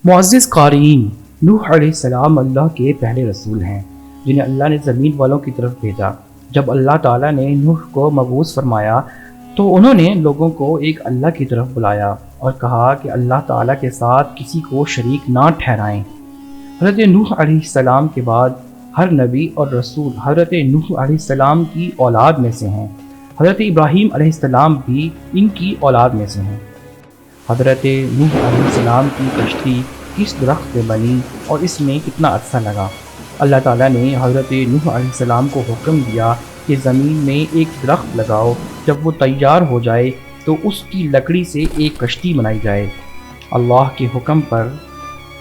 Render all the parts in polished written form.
معزز قارئین، نوح علیہ السلام اللہ کے پہلے رسول ہیں جنہیں اللہ نے زمین والوں کی طرف بھیجا۔ جب اللہ تعالیٰ نے نوح کو مبعوث فرمایا تو انہوں نے لوگوں کو ایک اللہ کی طرف بلایا اور کہا کہ اللہ تعالیٰ کے ساتھ کسی کو شریک نہ ٹھہرائیں۔ حضرت نوح علیہ السلام کے بعد ہر نبی اور رسول حضرت نوح علیہ السلام کی اولاد میں سے ہیں۔ حضرت ابراہیم علیہ السلام بھی ان کی اولاد میں سے ہیں۔ حضرت نوح علیہ السلام کی کشتی کس درخت پہ بنی اور اس میں کتنا عرصہ لگا؟ اللہ تعالیٰ نے حضرت نوح علیہ السلام کو حکم دیا کہ زمین میں ایک درخت لگاؤ، جب وہ تیار ہو جائے تو اس کی لکڑی سے ایک کشتی بنائی جائے۔ اللہ کے حکم پر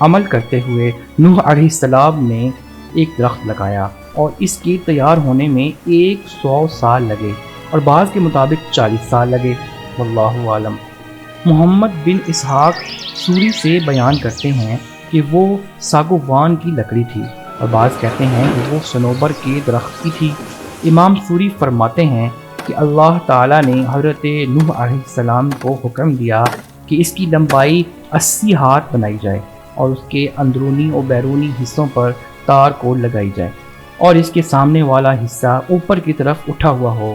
عمل کرتے ہوئے نوح علیہ السلام نے ایک درخت لگایا اور اس کے تیار ہونے میں 100 سال لگے اور بعض کے مطابق 40 سال لگے، واللہ عالم۔ محمد بن اسحاق سوری سے بیان کرتے ہیں کہ وہ ساگوان کی لکڑی تھی اور بعض کہتے ہیں کہ وہ صنوبر کے درخت کی تھی۔ امام سوری فرماتے ہیں کہ اللہ تعالیٰ نے حضرت نوح علیہ السلام کو حکم دیا کہ اس کی لمبائی 80 ہاتھ بنائی جائے اور اس کے اندرونی و بیرونی حصوں پر تار کو لگائی جائے اور اس کے سامنے والا حصہ اوپر کی طرف اٹھا ہوا ہو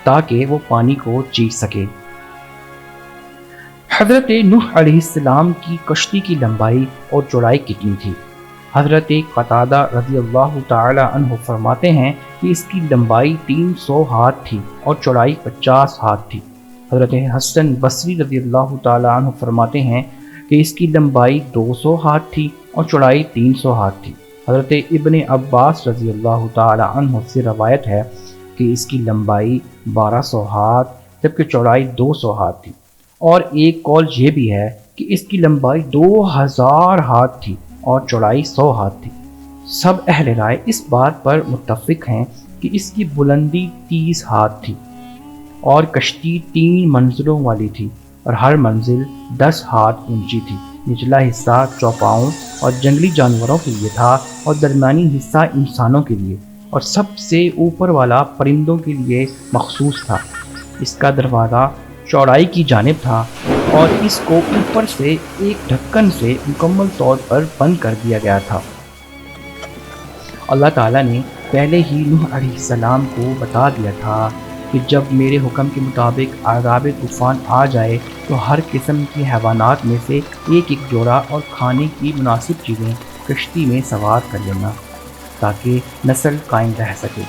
تاکہ وہ پانی کو چیخ سکے۔ حضرت نوح علیہ السلام کی کشتی کی لمبائی اور چوڑائی کتنی تھی؟ حضرت قتادہ رضی اللہ تعالی عنہ فرماتے ہیں کہ اس کی لمبائی 300 ہاتھ تھی اور چوڑائی 50 ہاتھ تھی۔ حضرت حسن بصری رضی اللہ تعالی عنہ فرماتے ہیں کہ اس کی لمبائی 200 ہاتھ تھی اور چوڑائی 300 ہاتھ تھی۔ حضرت ابن عباس رضی اللہ تعالی عنہ سے روایت ہے کہ اس کی لمبائی 1200 ہاتھ جبکہ چوڑائی 200 ہاتھ تھی، اور ایک قول یہ بھی ہے کہ اس کی لمبائی 2000 ہاتھ تھی اور چوڑائی 100 ہاتھ تھی۔ سب اہل رائے اس بات پر متفق ہیں کہ اس کی بلندی 30 ہاتھ تھی اور کشتی 3 منزلوں والی تھی اور ہر منزل 10 ہاتھ اونچی تھی۔ نچلا حصہ چوپاؤں اور جنگلی جانوروں کے لیے تھا اور درمیانی حصہ انسانوں کے لیے، اور سب سے اوپر والا پرندوں کے لیے مخصوص تھا۔ اس کا دروازہ چوڑائی کی جانب تھا اور اس کو اوپر سے ایک ڈھکن سے مکمل طور پر بند کر دیا گیا تھا۔ اللہ تعالیٰ نے پہلے ہی نوح علیہ السلام کو بتا دیا تھا کہ جب میرے حکم کے مطابق عذاب طوفان آ جائے تو ہر قسم کی حیوانات میں سے ایک جوڑا اور کھانے کی مناسب چیزیں کشتی میں سوار کر لینا تاکہ نسل قائم رہ سکے،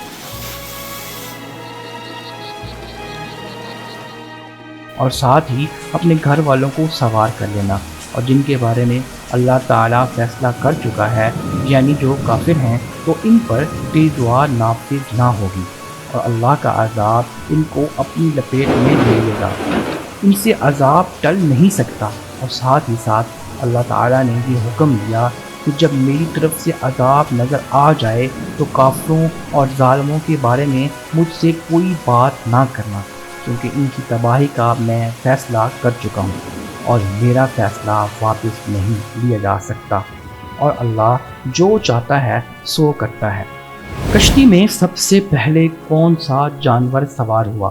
اور ساتھ ہی اپنے گھر والوں کو سوار کر لینا، اور جن کے بارے میں اللہ تعالیٰ فیصلہ کر چکا ہے یعنی جو کافر ہیں تو ان پر تیری دعا نافذ نہ ہوگی اور اللہ کا عذاب ان کو اپنی لپیٹ میں لے لے گا، ان سے عذاب ٹل نہیں سکتا۔ اور ساتھ ہی ساتھ اللہ تعالیٰ نے یہ حکم دیا کہ جب میری طرف سے عذاب نظر آ جائے تو کافروں اور ظالموں کے بارے میں مجھ سے کوئی بات نہ کرنا، کیونکہ ان کی تباہی کا میں فیصلہ کر چکا ہوں اور میرا فیصلہ واپس نہیں لیا جا سکتا، اور اللہ جو چاہتا ہے سو کرتا ہے۔ کشتی میں سب سے پہلے کون سا جانور سوار ہوا؟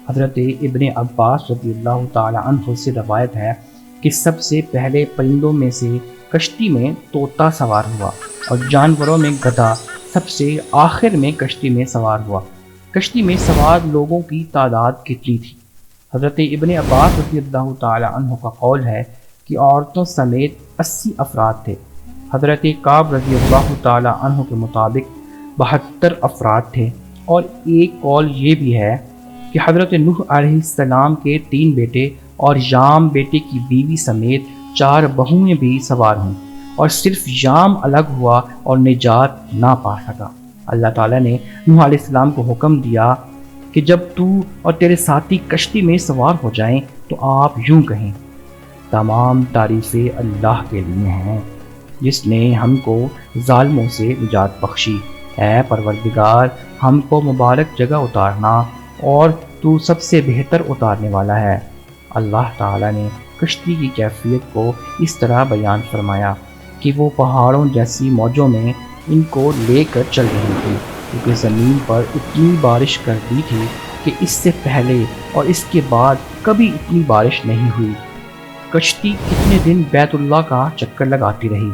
حضرت ابن عباس رضی اللہ تعالی عنہ سے روایت ہے کہ سب سے پہلے پرندوں میں سے کشتی میں طوطا سوار ہوا اور جانوروں میں گدھا سب سے آخر میں کشتی میں سوار ہوا۔ کشتی میں سوار لوگوں کی تعداد کتنی تھی؟ حضرت ابن عباس رضی اللہ تعالی عنہ کا قول ہے کہ عورتوں سمیت 80 افراد تھے۔ حضرت کعب رضی اللہ تعالی عنہ کے مطابق 72 افراد تھے، اور ایک قول یہ بھی ہے کہ حضرت نوح علیہ السلام کے 3 بیٹے اور یام بیٹے کی بیوی سمیت 4 بہویں بھی سوار ہوں، اور صرف یام الگ ہوا اور نجات نہ پا سکا۔ اللہ تعالیٰ نے نوح علیہ السلام کو حکم دیا کہ جب تو اور تیرے ساتھی کشتی میں سوار ہو جائیں تو آپ یوں کہیں: تمام تعریفیں اللہ کے لیے ہیں جس نے ہم کو ظالموں سے نجات بخشی۔ اے پروردگار، ہم کو مبارک جگہ اتارنا اور تو سب سے بہتر اتارنے والا ہے۔ اللہ تعالیٰ نے کشتی کی کیفیت کو اس طرح بیان فرمایا کہ وہ پہاڑوں جیسی موجوں میں ان کو لے کر چل رہی تھی، کیونکہ زمین پر اتنی بارش کر دی تھی کہ اس سے پہلے اور اس کے بعد کبھی اتنی بارش نہیں ہوئی۔ کشتی کتنے دن بیت اللہ کا چکر لگاتی رہی۔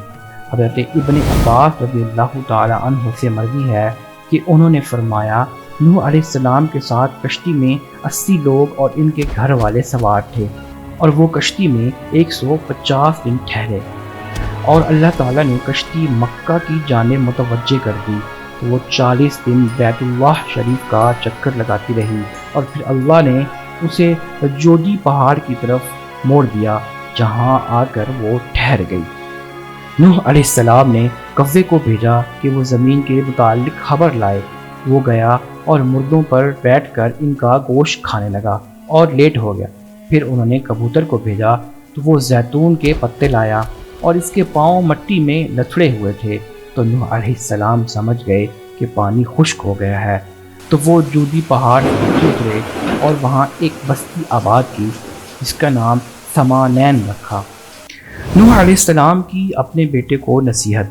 حضرت ابن عباس رضی اللہ تعالی عنہ سے مروی ہے کہ انہوں نے فرمایا نوح علیہ السلام کے ساتھ کشتی میں 80 لوگ اور ان کے گھر والے سوار تھے، اور وہ کشتی میں 150 دن ٹھہرے، اور اللہ تعالیٰ نے کشتی مکہ کی جانب متوجہ کر دی تو وہ 40 دن بیت اللہ شریف کا چکر لگاتی رہی، اور پھر اللہ نے اسے جودی پہاڑ کی طرف موڑ دیا جہاں آ کر وہ ٹھہر گئی۔ نوح علیہ السلام نے کوے کو بھیجا کہ وہ زمین کے متعلق خبر لائے۔ وہ گیا اور مردوں پر بیٹھ کر ان کا گوشت کھانے لگا اور لیٹ ہو گیا۔ پھر انہوں نے کبوتر کو بھیجا تو وہ زیتون کے پتے لایا اور اس کے پاؤں مٹی میں لتھڑے ہوئے تھے، تو نوح علیہ السلام سمجھ گئے کہ پانی خشک ہو گیا ہے، تو وہ جودی پہاڑ سے اترے اور وہاں ایک بستی آباد کی جس کا نام سمانین رکھا۔ نوح علیہ السلام کی اپنے بیٹے کو نصیحت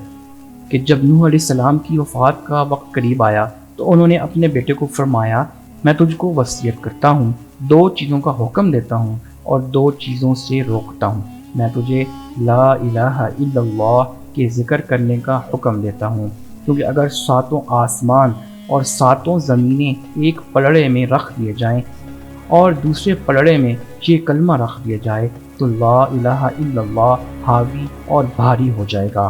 کہ جب نوح علیہ السلام کی وفات کا وقت قریب آیا تو انہوں نے اپنے بیٹے کو فرمایا میں تجھ کو وصیت کرتا ہوں، 2 چیزوں کا حکم دیتا ہوں اور 2 چیزوں سے روکتا ہوں۔ میں تجھے لا الہ الا اللہ کے ذکر کرنے کا حکم دیتا ہوں، کیونکہ اگر 7 آسمان اور 7 زمینیں ایک پلڑے میں رکھ دیے جائیں اور دوسرے پلڑے میں یہ کلمہ رکھ دیا جائے تو لا الہ الا اللہ حاوی اور بھاری ہو جائے گا،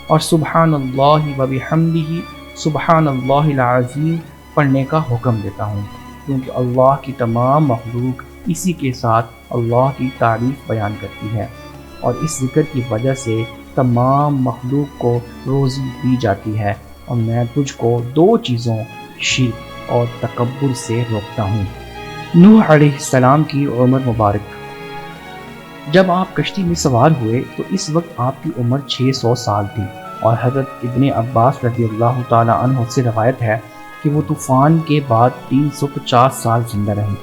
اور سبحان اللہ و بحمدہ سبحان اللہ العظیم پڑھنے کا حکم دیتا ہوں، کیونکہ اللہ کی تمام مخلوق اسی کے ساتھ اللہ کی تعریف بیان کرتی ہے، اور اس ذکر کی وجہ سے تمام مخلوق کو روزی دی جاتی ہے، اور میں تجھ کو 2 چیزوں شرک اور تکبر سے روکتا ہوں۔ نوح علیہ السلام کی عمر مبارک۔ جب آپ کشتی میں سوار ہوئے تو اس وقت آپ کی عمر 600 سال تھی، اور حضرت ابن عباس رضی اللہ تعالی عنہ سے روایت ہے کہ وہ طوفان کے بعد 350 سال زندہ رہے۔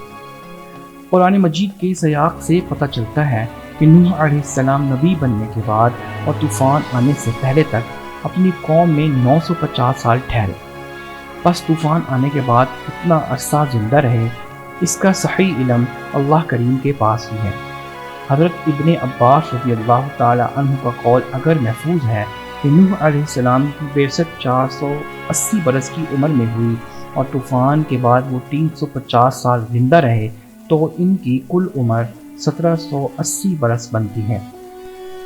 قرآن مجید کے سیاق سے پتہ چلتا ہے کہ نوح علیہ السلام نبی بننے کے بعد اور طوفان آنے سے پہلے تک اپنی قوم میں 950 سال ٹھہرے۔ پس طوفان آنے کے بعد کتنا عرصہ زندہ رہے اس کا صحیح علم اللہ کریم کے پاس ہی ہے۔ حضرت ابن عباس رضی اللہ تعالی عنہ کا قول اگر محفوظ ہے کہ نوح علیہ السلام کی بعثت 480 برس کی عمر میں ہوئی اور طوفان کے بعد وہ 350 سال زندہ رہے، تو ان کی کل عمر 1780 برس بنتی ہے۔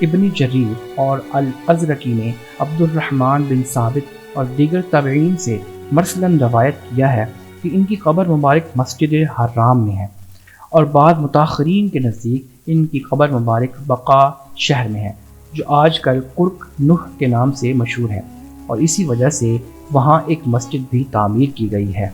ابن جریر اور الازرقی نے عبد الرحمن بن ثابت اور دیگر تابعین سے مرسلاً روایت کیا ہے کہ ان کی قبر مبارک مسجد حرام میں ہے، اور بعض متاخرین کے نزدیک ان کی قبر مبارک بقا شہر میں ہے، جو آج کل قرق نوح کے نام سے مشہور ہے، اور اسی وجہ سے وہاں ایک مسجد بھی تعمیر کی گئی ہے۔